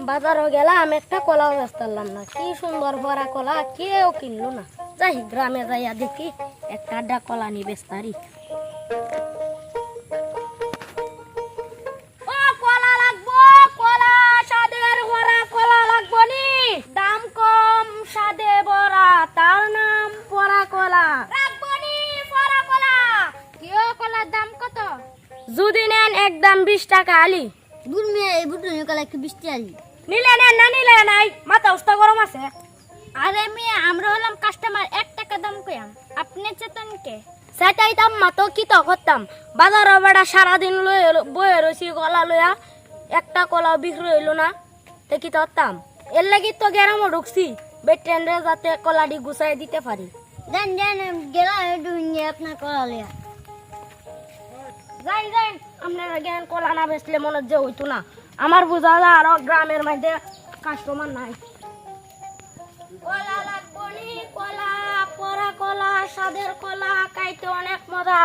বাজারও গেলাম, একটা কলাও বেচতে পারলাম না। কি সুন্দর ভরা কলা, কেউ কিনলো না। যাই গ্রামে যাইয়া দেখি একটা আড্ডা কলা নি বেচতারি। ও কলা লাগবো, কলা স্বাদের ভরা কলা লাগবো নি। দাম কম স্বাদে ভরা, তার নাম পরা কলা। লাগবো নি পরা কলা। কিও কলার দাম কত? যদি নেন একদম 20 টাকা আলি। দূর মেয়ে এই বুটুনি কলা একটু বৃষ্টি আলি। নিলে নেন, না নিলে নাই, মাথা উস্তা গরম আছে। আরে মেয়ে আমরা হলাম কাস্টমার, 1 টাকা দাম কইয়াম। আপনি চেতন কে? সেটাই দাম মাতো কি তো করতাম। বাজার বেড়া সারাদিন বয়ে রয়েছি কলা লইয়া, একটা কলা বিক্রি হইল না, তে কি তো করতাম। এর লাগি তো গ্রামও ঢুকছি, বেটেন্ডে যাতে কলাটি গুছাই দিতে পারি। জান জান গেলা দুনিয়া আপনার কলা লিয়া। যাই যাই, আপনারা জ্ঞান কলা না বেচলে মনে যে হইতো না। আমার বুঝা যায় আরো গ্রামের মধ্যে কাস্টমার নাই। কলা লাগবো নি, কলা পরা কলা, স্বাদের কলা, খাইতে অনেক মজা।